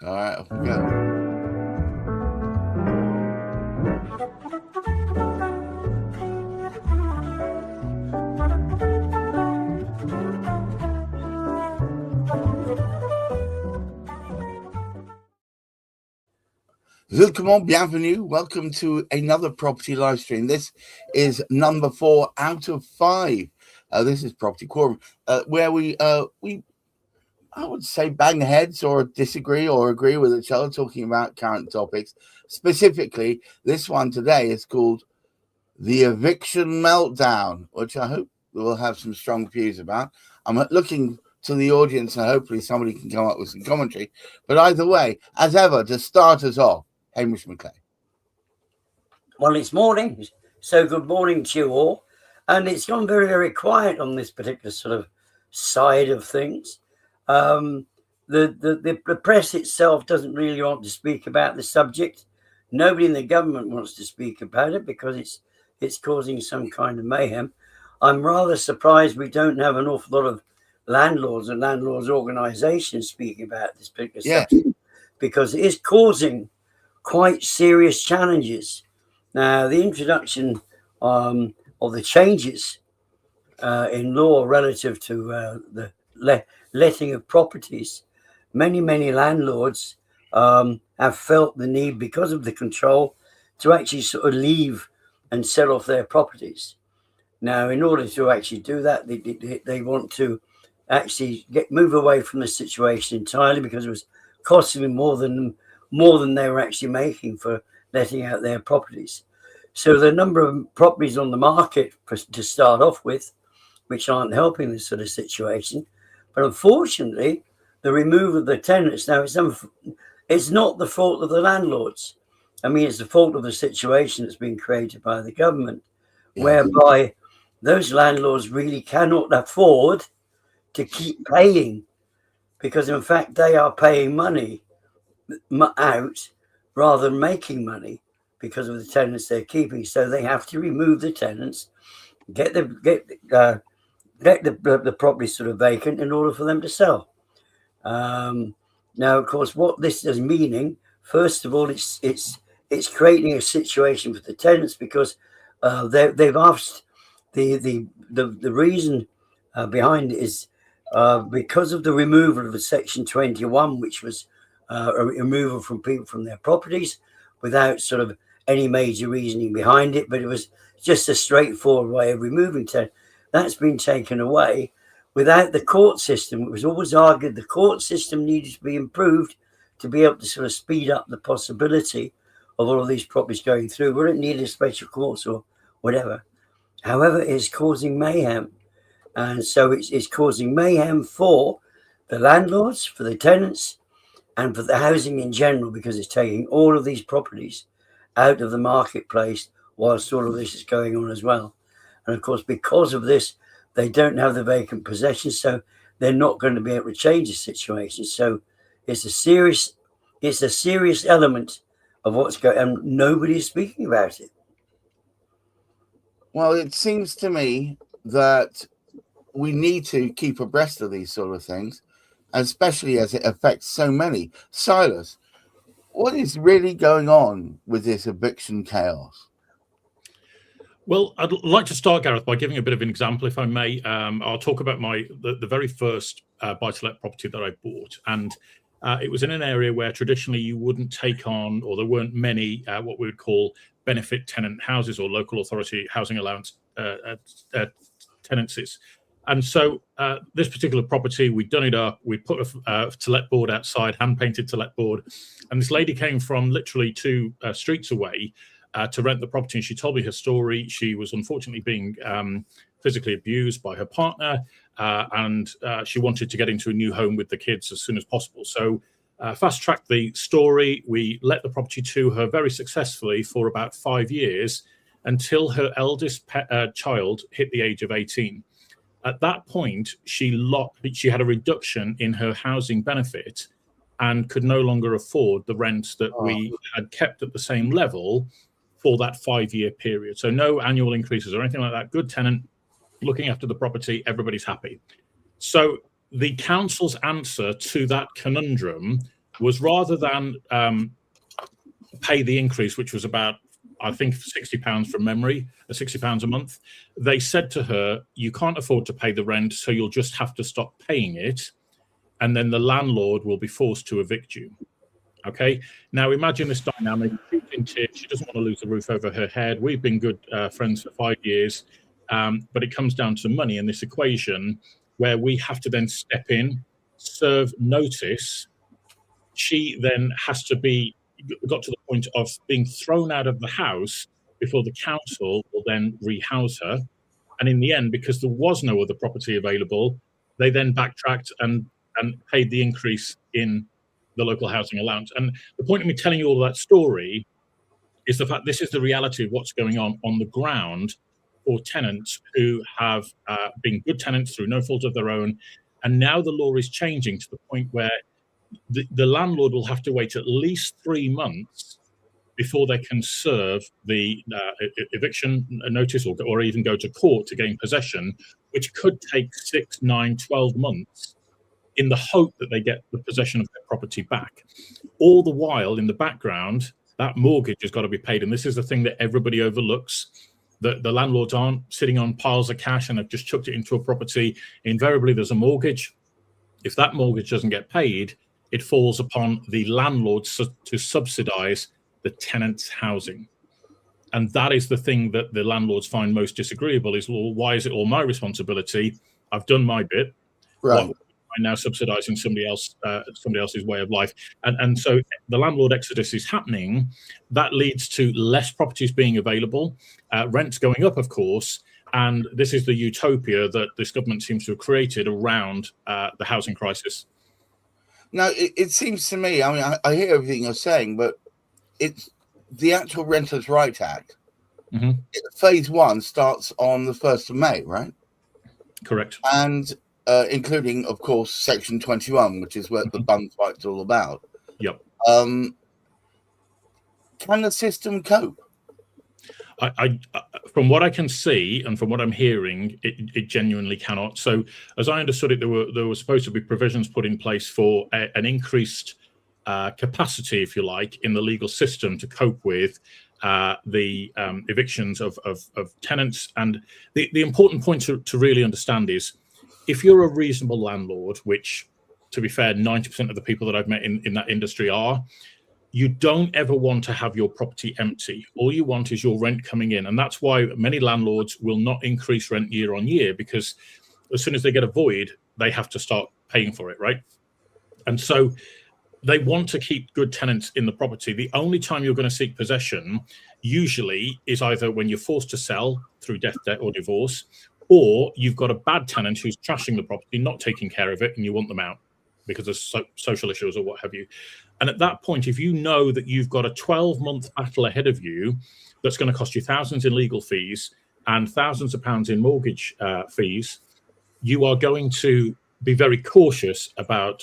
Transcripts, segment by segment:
All right, off we go. Bienvenue. Welcome to another property live stream. This is number 4 out of 5. This is Property Quorum, where we I would say bang heads or disagree or agree with each other, talking about current topics. Specifically, this one today is called the Eviction Meltdown, which I hope we'll have some strong views about. I'm looking to the audience and hopefully somebody can come up with some commentary. But either way, as ever, to start us off, Hamish McClay. Well, it's morning, so good morning to you all. And it's gone very, very quiet on this particular sort of side of things. The press itself doesn't really want to speak about the subject. Nobody in the government wants to speak about it because it's causing some kind of mayhem. I'm rather surprised we don't have an awful lot of landlords and landlords organisations speaking about this particular subject, because it is causing quite serious challenges. Now, the introduction of the changes in law relative to the letting of properties, many landlords have felt the need, because of the control, to actually sort of leave and sell off their properties. Now, in order to actually do that, they want to actually move away from the situation entirely, because it was costing them more than they were actually making for letting out their properties. So the number of properties on the market to start off with, which aren't helping this sort of situation. But unfortunately, the removal of the tenants, now it's not the fault of the landlords. I mean, it's the fault of the situation that's been created by the government, whereby those landlords really cannot afford to keep paying, because in fact they are paying money out rather than making money because of the tenants they're keeping. So they have to remove the tenants, get the property sort of vacant in order for them to sell. Now, of course, what this is meaning, first of all, it's creating a situation for the tenants, because they've asked the reason behind it is because of the removal of the Section 21, which was a removal from people from their properties without sort of any major reasoning behind it, but it was just a straightforward way of removing tenants. That's been taken away without the court system. It was always argued the court system needed to be improved to be able to sort of speed up the possibility of all of these properties going through. We don't need a special courts or whatever. However, it's causing mayhem. And so it's causing mayhem for the landlords, for the tenants, and for the housing in general, because it's taking all of these properties out of the marketplace whilst all of this is going on as well. And of course, because of this, they don't have the vacant possession, so they're not going to be able to change the situation. So it's a serious element of what's going on, and nobody is speaking about it. Well, it seems to me that we need to keep abreast of these sort of things, especially as it affects so many. Silas, what is really going on with this eviction chaos? Well, I'd like to start, Gareth, by giving a bit of an example, if I may. I'll talk about the very first buy-to-let property that I bought. And it was in an area where traditionally you wouldn't take on, or there weren't many, what we would call benefit tenant houses or local authority housing allowance tenancies. And so this particular property, we'd done it up. We put a to-let board outside, hand-painted to-let board. And this lady came from literally 2 streets away to rent the property. And she told me her story. She was unfortunately being physically abused by her partner. And she wanted to get into a new home with the kids as soon as possible. So fast-tracked the story. We let the property to her very successfully for about 5 years, until her eldest child hit the age of 18. At that point, she had a reduction in her housing benefit and could no longer afford the rent that we had kept at the same level for that 5-year period. So no annual increases or anything like that. Good tenant, looking after the property, everybody's happy. So the council's answer to that conundrum was rather than pay the increase, which was about, I think, £60 from memory, £60 a month, they said to her, you can't afford to pay the rent, so you'll just have to stop paying it, and then the landlord will be forced to evict you. Okay, now imagine this dynamic. She's in tears. She doesn't want to lose the roof over her head. We've been good friends for 5 years, but it comes down to money in this equation, where we have to then step in, serve notice. She then has to be got to the point of being thrown out of the house before the council will then rehouse her. And in the end, because there was no other property available, they then backtracked and paid the increase in the local housing allowance. And the point of me telling you all that story is the fact this is the reality of what's going on the ground for tenants who have been good tenants through no fault of their own. And now the law is changing to the point where the landlord will have to wait at least 3 months before they can serve the eviction notice or even go to court to gain possession, which could take 6, 9, 12 months in the hope that they get the possession of their property back. All the while, in the background, that mortgage has got to be paid. And this is the thing that everybody overlooks. The landlords aren't sitting on piles of cash and have just chucked it into a property. Invariably, there's a mortgage. If that mortgage doesn't get paid, it falls upon the landlords to subsidize the tenant's housing. And that is the thing that the landlords find most disagreeable is, well, why is it all my responsibility? I've done my bit. Right. Why am I now subsidizing somebody else's way of life? And so the landlord exodus is happening. That leads to less properties being available, rents going up, of course. And this is the utopia that this government seems to have created around the housing crisis. Now, it seems to me, I mean, I hear everything you're saying, but it's the actual Renters' Right Act. Mm-hmm. Phase 1 starts on the 1st of May, right? Correct. And including, of course, Section 21, which is what the bum fight's all about. Yep. Can the system cope? I from what I can see and from what I'm hearing, it genuinely cannot. So, as I understood it, there were supposed to be provisions put in place for an increased capacity, if you like, in the legal system to cope with the evictions of tenants. And the important point to really understand is, if you're a reasonable landlord, which, to be fair, 90% of the people that I've met in that industry are, you don't ever want to have your property empty. All you want is your rent coming in. And that's why many landlords will not increase rent year on year, because as soon as they get a void, they have to start paying for it, right? And so they want to keep good tenants in the property. The only time you're going to seek possession usually is either when you're forced to sell through death, debt, or divorce, or you've got a bad tenant who's trashing the property, not taking care of it, and you want them out because of social issues or what have you. And at that point, if you know that you've got a 12-month battle ahead of you that's going to cost you thousands in legal fees and thousands of pounds in mortgage fees, you are going to be very cautious about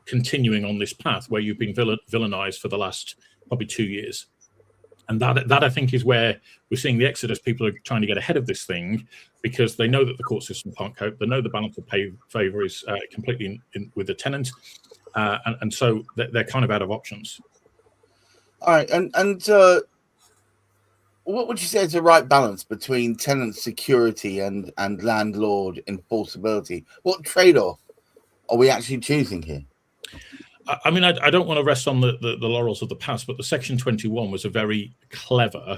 continuing on this path where you've been villainized for the last probably 2 years. And that I think is where we're seeing the exodus. People are trying to get ahead of this thing because they know that the court system can't cope. They know the balance of favour is completely in with the tenant. And so they're kind of out of options. All right. And what would you say is the right balance between tenant security and landlord enforceability? What trade-off are we actually choosing here? I mean, I don't want to rest on the laurels of the past, but the Section 21 was a very clever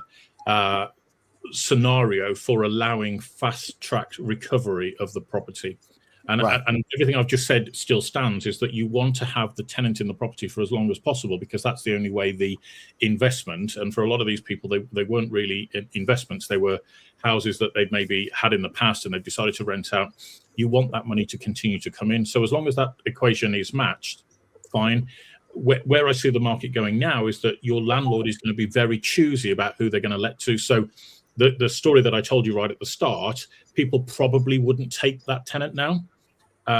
scenario for allowing fast-tracked recovery of the property. And, right. And everything I've just said still stands, is that you want to have the tenant in the property for as long as possible, because that's the only way the investment, and for a lot of these people, they weren't really investments, they were houses that they'd maybe had in the past and they've decided to rent out. You want that money to continue to come in. So as long as that equation is matched, fine. Where I see the market going now is that your landlord is going to be very choosy about who they're going to let to. So the story that I told you right at the start, people probably wouldn't take that tenant now.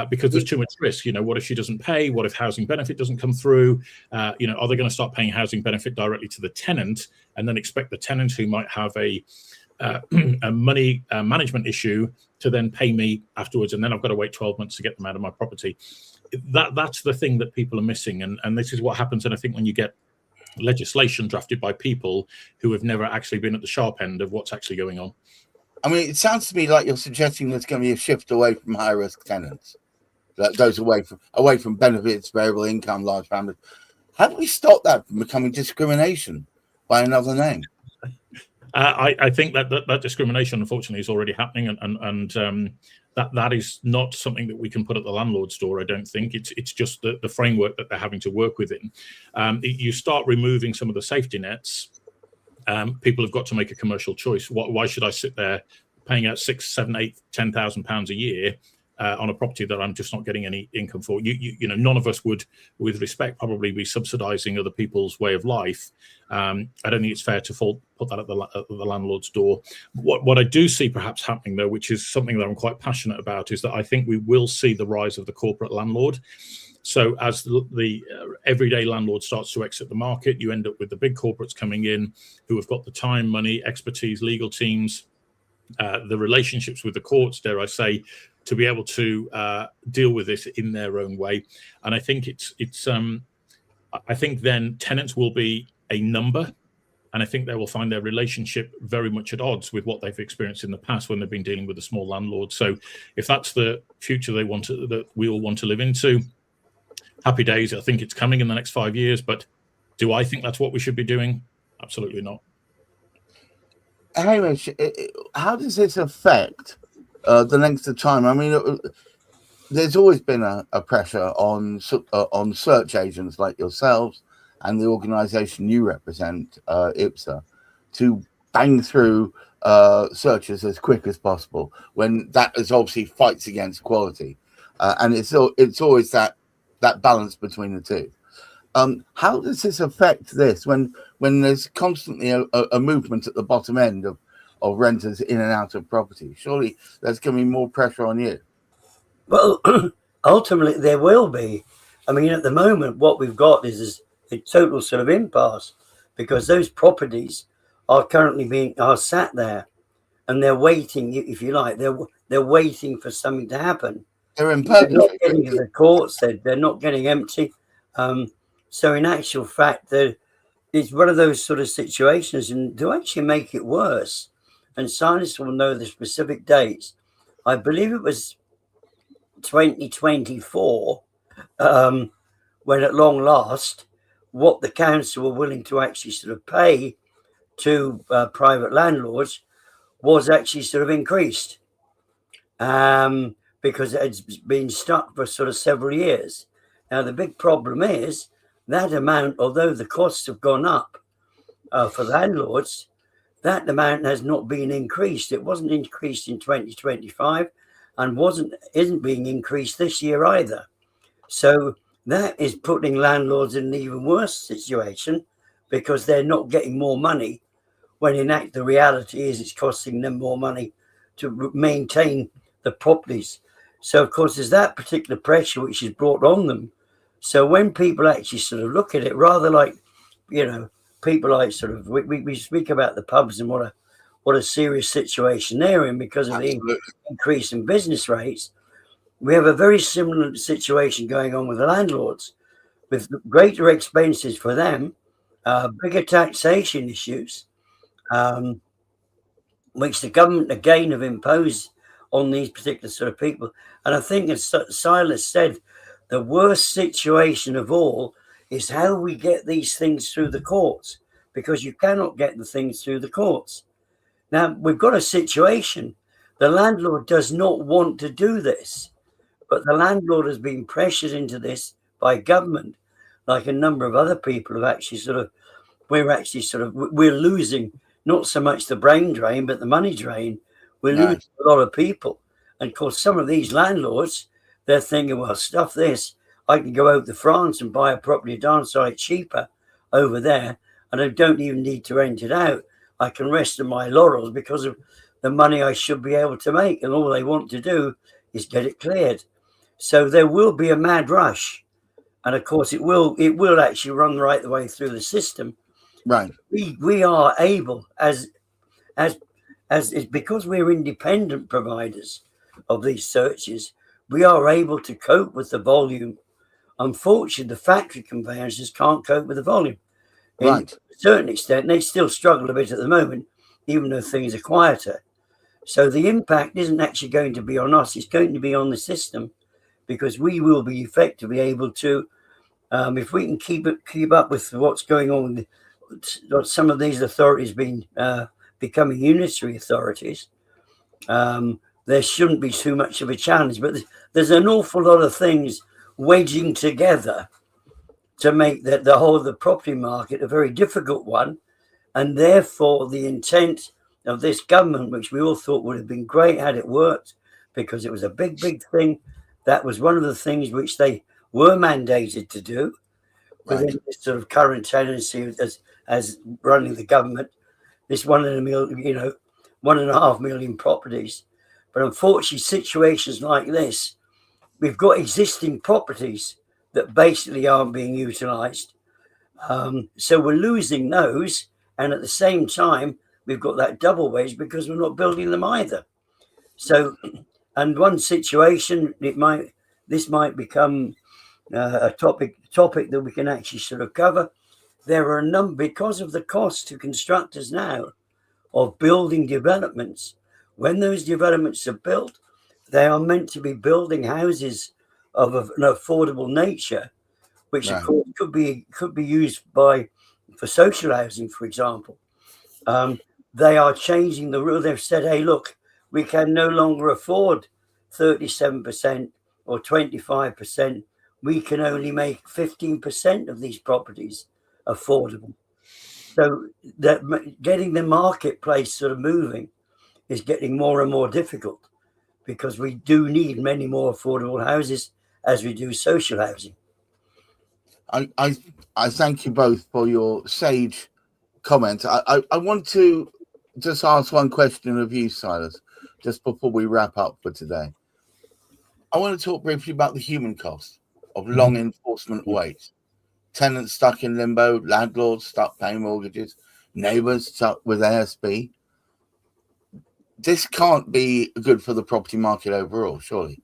Because there's too much risk. You know, what if she doesn't pay? What if housing benefit doesn't come through? Are they going to start paying housing benefit directly to the tenant and then expect the tenant, who might have a money management issue, to then pay me afterwards? And then I've got to wait 12 months to get them out of my property. that's the thing that people are missing, and this is what happens. And I think when you get legislation drafted by people who have never actually been at the sharp end of what's actually going on. I mean, it sounds to me like you're suggesting there's going to be a shift away from high risk tenants, those away from benefits, variable income, large families. How do we stop that from becoming discrimination by another name? I think that discrimination, unfortunately, is already happening, and that is not something that we can put at the landlord's door. I don't think it's just the framework that they're having to work within. You start removing some of the safety nets. People have got to make a commercial choice. Why should I sit there paying out £6,000, £7,000, £8,000, £10,000 a year on a property that I'm just not getting any income for? You know, none of us would, with respect, probably be subsidising other people's way of life. I don't think it's fair to put that at the landlord's door. What I do see perhaps happening, though, which is something that I'm quite passionate about, is that I think we will see the rise of the corporate landlord. So as the everyday landlord starts to exit the market, you end up with the big corporates coming in who have got the time, money, expertise, legal teams, the relationships with the courts, dare I say, to be able to deal with this in their own way. And I think I think then tenants will be a number, and I think they will find their relationship very much at odds with what they've experienced in the past when they've been dealing with the small landlords. So if that's the future that we all want to live into, happy days. I think it's coming in the next 5 years, but do I think that's what we should be doing? Absolutely not. Hamish, how does this affect the length of time? I mean, there's always been a pressure on search agents like yourselves and the organisation you represent, IPSA, to bang through searches as quick as possible, when that is obviously fights against quality, and it's always that balance between the two. How does this affect this when there's constantly a movement at the bottom end of renters in and out of property? Surely there's going to be more pressure on you. Well, ultimately there will be. I mean, at the moment, what we've got is a total sort of impasse, because those properties are currently are sat there, and they're waiting, if you like, they're waiting for something to happen. They're in They're not purgatory. getting to the courts. They're not getting empty. So in actual fact, it's one of those sort of situations, and to actually make it worse, and Silas will know the specific dates, I believe it was 2024, when at long last, what the council were willing to actually sort of pay to private landlords was actually sort of increased, because it's been stuck for sort of several years. Now, the big problem is that amount, although the costs have gone up for landlords, that amount has not been increased. It wasn't increased in 2025 and isn't being increased this year either. So that is putting landlords in an even worse situation, because they're not getting more money, when in fact the reality is it's costing them more money to maintain the properties. So of course there's that particular pressure which is brought on them. So when people actually sort of look at it, rather like, you know, people like sort of, we speak about the pubs and what a serious situation they're in because of the increase in business rates. We have a very similar situation going on with the landlords, with greater expenses for them, bigger taxation issues, which the government again have imposed on these particular sort of people. And I think, as Silas said, the worst situation of all is how we get these things through the courts, because you cannot get the things through the courts. Now, we've got a situation. The landlord does not want to do this, but the landlord has been pressured into this by government, like a number of other people have actually we're losing not so much the brain drain, but the money drain. We're losing a lot of people. And of course, some of these landlords, they're thinking, well, stuff this. I can go out to France and buy a property darn sight cheaper over there, and I don't even need to rent it out. I can rest on my laurels because of the money I should be able to make. And all they want to do is get it cleared. So there will be a mad rush. And of course, it will actually run right the way through the system. Right. We are able, as because we're independent providers of these searches, we are able to cope with the volume. Unfortunately, the factory conveyancers can't cope with the volume. Right. To a certain extent, they still struggle a bit at the moment, even though things are quieter. So the impact isn't actually going to be on us, it's going to be on the system, because we will be effectively able to, if we can keep up with what's going on with some of these authorities becoming unitary authorities, there shouldn't be too much of a challenge. But there's an awful lot of things wedging together to make the property market a very difficult one, and therefore the intent of this government, which we all thought would have been great had it worked, because it was a big thing. That was one of the things which they were mandated to do within this sort of current tendency as running the government. This 1.5 million properties. But unfortunately, situations like this, we've got existing properties that basically aren't being utilised. So we're losing those, and at the same time, we've got that double wage because we're not building them either. So, and one situation, this might become a topic that we can actually sort of cover. There are a number, because of the cost to constructors now of building developments. When those developments are built, they are meant to be building houses of an affordable nature, which of course could be used for social housing, for example. They are changing the rule. They've said, hey, look, we can no longer afford 37% or 25%. We can only make 15% of these properties affordable. So that getting the marketplace sort of moving is getting more and more difficult, because we do need many more affordable houses as we do social housing. I thank you both for your sage comments. I want to just ask one question of you, Silas, just before we wrap up for today. I want to talk briefly about the human cost of long enforcement waits. Tenants stuck in limbo, landlords stuck paying mortgages, neighbours stuck with ASB. This can't be good for the property market overall, surely.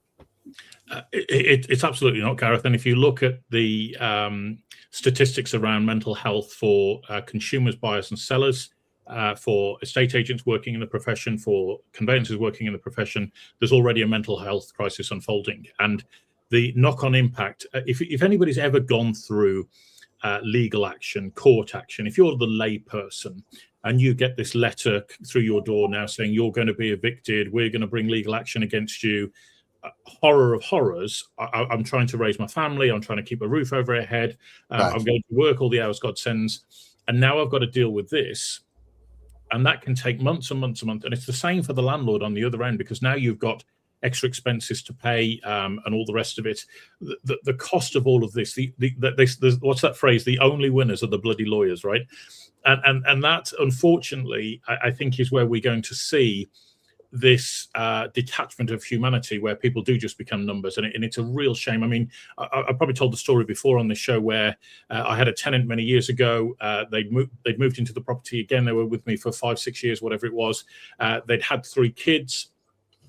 It's absolutely not, Gareth. And if you look at the statistics around mental health for consumers, buyers and sellers, for estate agents working in the profession, for conveyancers working in the profession, there's already a mental health crisis unfolding. And the knock-on impact, if anybody's ever gone through legal action, court action, if you're the lay person and you get this letter through your door now saying you're going to be evicted, we're going to bring legal action against you, horror of horrors. I'm trying to raise my family, I'm trying to keep a roof over our head, I'm going to work all the hours God sends, and now I've got to deal with this. And that can take months and months and months. And it's the same for the landlord on the other end, because now you've got extra expenses to pay and all the rest of it. The cost of all of this, what's that phrase? The only winners are the bloody lawyers, right? And that, unfortunately, I think is where we're going to see this detachment of humanity, where people do just become numbers, and it's a real shame. I mean, I probably told the story before on this show where I had a tenant many years ago. They'd moved into the property again. They were with me for 5-6 years, whatever it was. They'd had 3 kids.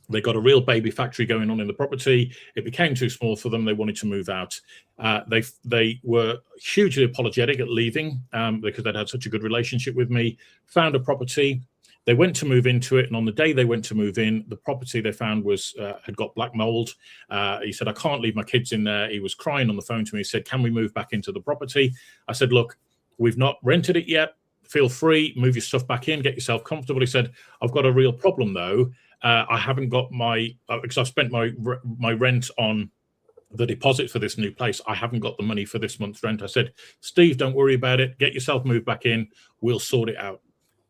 They got a real baby factory going on in the property. It became too small for them. They wanted to move out. They were hugely apologetic at leaving because they'd had such a good relationship with me. Found a property. They went to move into it, and on the day they went to move in, the property they found had got black mold. He said, I can't leave my kids in there. He was crying on the phone to me. He said, can we move back into the property? I said, look, we've not rented it yet. Feel free, move your stuff back in, get yourself comfortable. He said, I've got a real problem though. I haven't got because I've spent my rent on the deposit for this new place. I haven't got the money for this month's rent. I said, Steve, don't worry about it. Get yourself moved back in. We'll sort it out.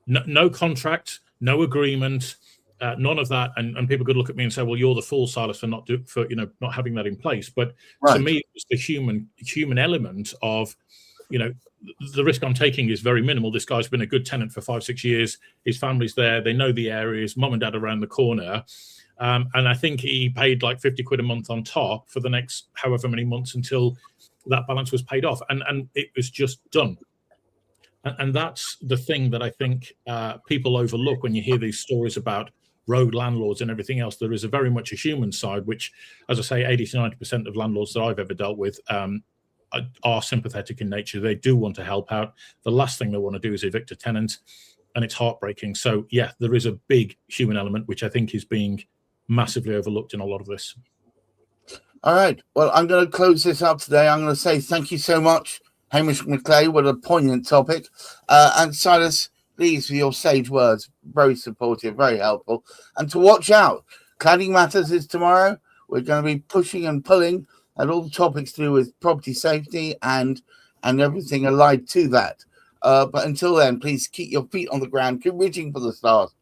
No contract, no agreement, none of that. And people could look at me and say, well, you're the fool, Silas, for not having that in place. But to me, it was the human element of, the risk I'm taking is very minimal. This guy's been a good tenant for 5-6 years. His family's there. They know the areas, mum and dad around the corner. And I think he paid like 50 quid a month on top for the next however many months until that balance was paid off. And it was just done. And that's the thing that I think people overlook when you hear these stories about road landlords and everything else. There is a very much a human side, which, as I say, 80 to 90% of landlords that I've ever dealt with are sympathetic in nature. They do want to help out. The last thing they want to do is evict a tenant, and it's heartbreaking. So yeah, there is a big human element, which I think is being massively overlooked in a lot of this. All right. Well, I'm going to close this up today. I'm going to say thank you so much, Hamish McClay. What a poignant topic. And Silas, please, for your sage words. Very supportive, very helpful. And to watch out. Cladding Matters is tomorrow. We're going to be pushing and pulling at all the topics to do with property safety and everything allied to that. But until then, please keep your feet on the ground, keep reaching for the stars,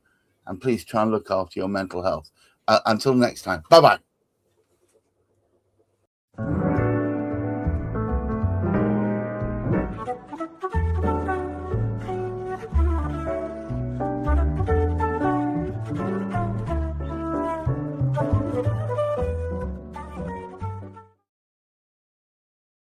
and please try and look after your mental health. Until next time. Bye-bye.